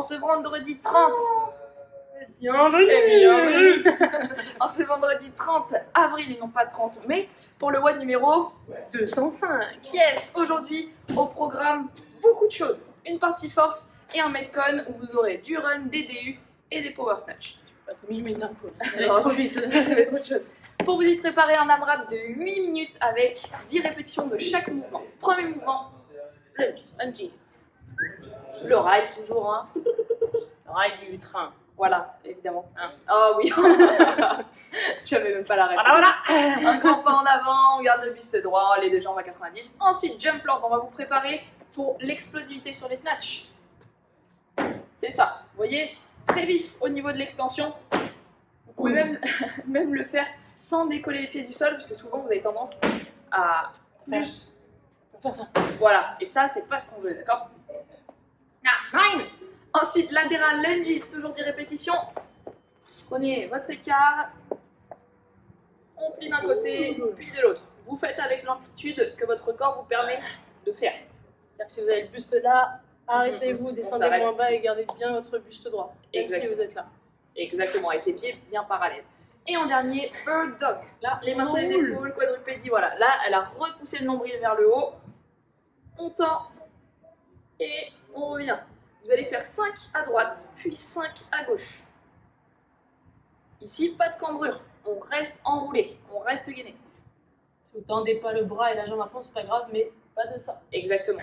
ce vendredi 30. Bienvenue. En ce vendredi 30 avril et non pas 30 mai pour le WOD numéro 205. Yes. Aujourd'hui au programme beaucoup de choses. Une partie force et un Metcon où vous aurez du run, des DU et des power snatch. Pas tout mis d'un coup. Alors, Trop vite. Ça va être autre chose. Pour vous y préparer un AMRAP de 8 minutes avec 10 répétitions de chaque mouvement. Premier mouvement, Lunges. le ride toujours, hein. Le ride du train. Voilà, évidemment. Hein. Ah oui. J'avais même pas la réponse. Voilà. Un grand pas en avant, on garde le buste droit, les deux jambes à 90. Ensuite, jump land, on va vous préparer pour l'explosivité sur les snatchs. C'est ça. Vous voyez, très vif au niveau de l'extension. Vous pouvez même le faire sans décoller les pieds du sol, parce que souvent vous avez tendance à plus. Faire ça. Voilà, et ça, c'est pas ce qu'on veut, d'accord? Nine. Ensuite, latéral lunges, toujours 10 répétitions. Prenez votre écart, on plie d'un côté, puis de l'autre. Vous faites avec l'amplitude que votre corps vous permet de faire. C'est-à-dire que si vous avez le buste là, arrêtez-vous, descendez s'arrête. moins bas et gardez bien votre buste droit. Même Exactement. si vous êtes là. Exactement, avec les pieds bien parallèles. Et en dernier, bird dog. Là, les mains sur les épaules, quadrupédie, voilà. Là, elle a repoussé le nombril vers le haut. On tend et on revient. Vous allez faire 5 à droite, puis 5 à gauche. Ici, pas de cambrure. On reste enroulé, on reste gainé. Si vous tendez pas le bras et la jambe à fond, c'est pas grave, mais pas de ça. Exactement.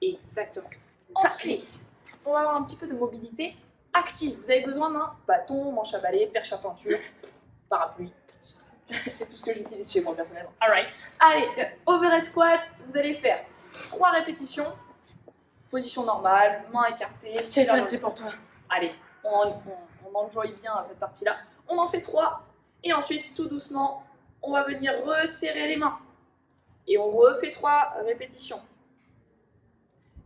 Exactement. Ensuite, on va avoir un petit peu de mobilité active. Vous avez besoin d'un bâton, manche à balai, perche à peinture, parapluie. C'est tout ce que j'utilise chez moi personnellement. Alright. Allez, overhead squat, vous allez faire 3 répétitions. Position normale, main écartée. Stéphane, c'est pour toi. Allez, on enjoy bien cette partie-là. On en fait 3. Et ensuite, tout doucement, on va venir resserrer les mains. Et on refait 3 répétitions.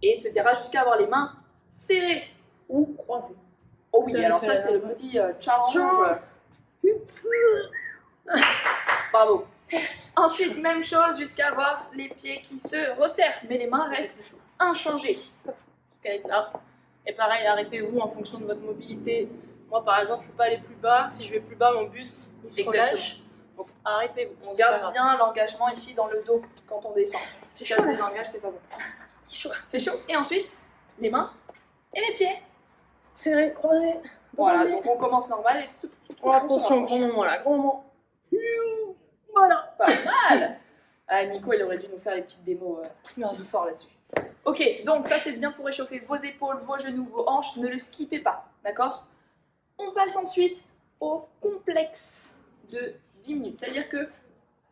Et etc. jusqu'à avoir les mains serrées ou croisées. Oh oui, alors ça c'est le petit challenge. Bravo. Ensuite, même chose jusqu'à avoir les pieds qui se resserrent. Mais les mains restent inchangées. Là. Et pareil, arrêtez-vous en fonction de votre mobilité. Moi, par exemple, je ne peux pas aller plus bas. Si je vais plus bas, mon buste il se relâche. Donc arrêtez-vous. On garde bien l'engagement ici dans le dos quand on descend. Si ça se désengage, c'est pas bon. Fait chaud. Et ensuite, les mains et les pieds. Serré, croisé. Voilà, donc on commence normal et tout. Attention, grand moment là, grand moment. Voilà. Pas mal. Ah, Nico, il aurait dû nous faire les petites démos du fort là-dessus. Ok, donc ça c'est bien pour réchauffer vos épaules, vos genoux, vos hanches. Ne le skippez pas, d'accord? On passe ensuite au complexe de 10 minutes. C'est-à-dire que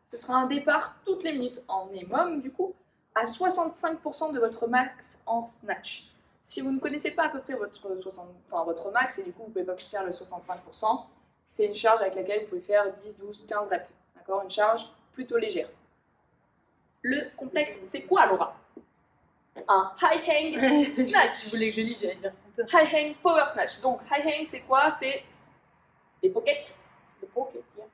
ce sera un départ toutes les minutes en minimum, du coup, à 65% de votre max en snatch. Si vous ne connaissez pas à peu près votre max, et du coup vous ne pouvez pas faire le 65%, c'est une charge avec laquelle vous pouvez faire 10, 12, 15 reps. D'accord? Une charge plutôt légère. Le complexe, c'est quoi, Laura? Un high hang snatch. Si vous voulez que je dise, j'allais dire. High hang power snatch. Donc high hang, c'est quoi? C'est des pockets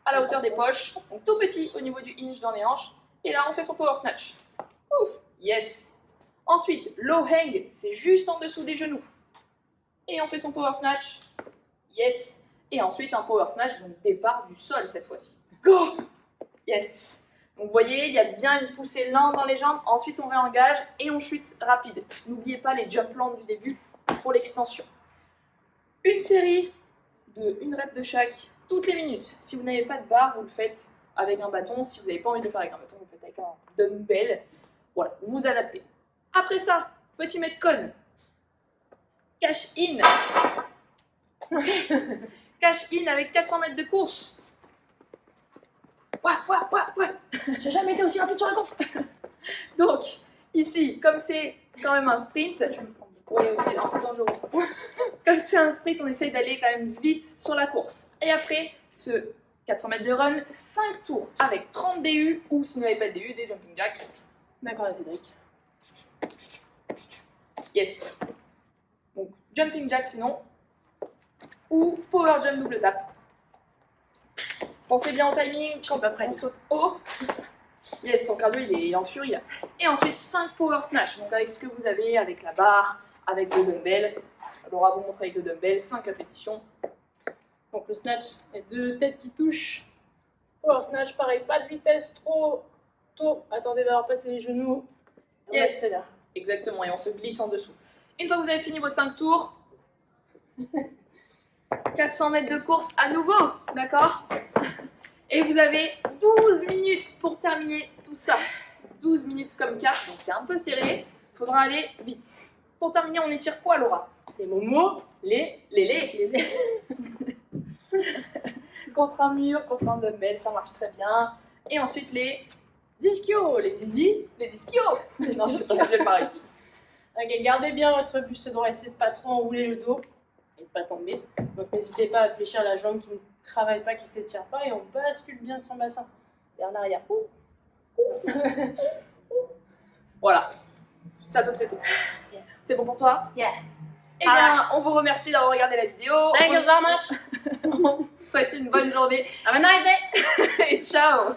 à la hauteur des poches, donc tout petit au niveau du hinge dans les hanches. Et là, on fait son power snatch. Ouf, yes. Ensuite, low hang, c'est juste en dessous des genoux. Et on fait son power snatch. Yes. Et ensuite, un power snatch, donc départ du sol cette fois-ci. Go. Yes. Donc vous voyez, il y a bien une poussée lente dans les jambes. Ensuite, on réengage et on chute rapide. N'oubliez pas les jump lands du début pour l'extension. Une série de 1 rep de chaque toutes les minutes. Si vous n'avez pas de barre, vous le faites avec un bâton. Si vous n'avez pas envie de le faire avec un bâton, vous le faites avec un dumbbell. Voilà, vous vous adaptez. Après ça, petit metcon. Cash in. Cash in avec 400 mètres de course. Ouais. J'ai jamais été aussi rapide sur la course. Donc, ici, comme c'est quand même un sprint, oui, c'est un peu dangereux. Comme c'est un sprint, on essaye d'aller quand même vite sur la course. Et après, ce 400 mètres de run, 5 tours avec 30 DU ou si vous n'avez pas de DU, des jumping jacks. D'accord, là, Cédric. Yes. Donc, jumping jack sinon, ou power jump double tap. Pensez bien au timing, quand on saute haut. Yes, ton cardio il est en furie là. Et ensuite 5 power snatch, donc avec ce que vous avez, avec la barre, avec vos dumbbells. Laura vous montre avec le dumbbell, 5 répétitions. Donc le snatch, les 2 têtes qui touchent. Power snatch, pareil, pas de vitesse trop tôt. Attendez d'avoir passé les genoux. Et on Yes, accélère. exactement, et on se glisse en dessous. Une fois que vous avez fini vos 5 tours, 400 mètres de course à nouveau, d'accord? Et vous avez 12 minutes pour terminer tout ça. 12 minutes comme cap, donc c'est un peu serré. Il faudra aller vite. Pour terminer, on étire quoi, Laura? Les momos, Les contre un mur, contre un dumbbell, ça marche très bien. Et ensuite les ischios, les ischios. Non, je ne vais pas ici. Ok, gardez bien votre buste droit, essayez de pas trop enrouler le dos et de pas tomber. Donc n'hésitez pas à fléchir la jambe qui ne travaille pas, qui ne s'étire pas, et on bascule bien son bassin vers l'arrière. Voilà, c'est à peu près tout. Yeah. C'est bon pour toi? Yeah. Eh bien, on vous remercie d'avoir regardé la vidéo. Thank you so much. On vous souhaite une bonne journée. Have a nice day. Et ciao.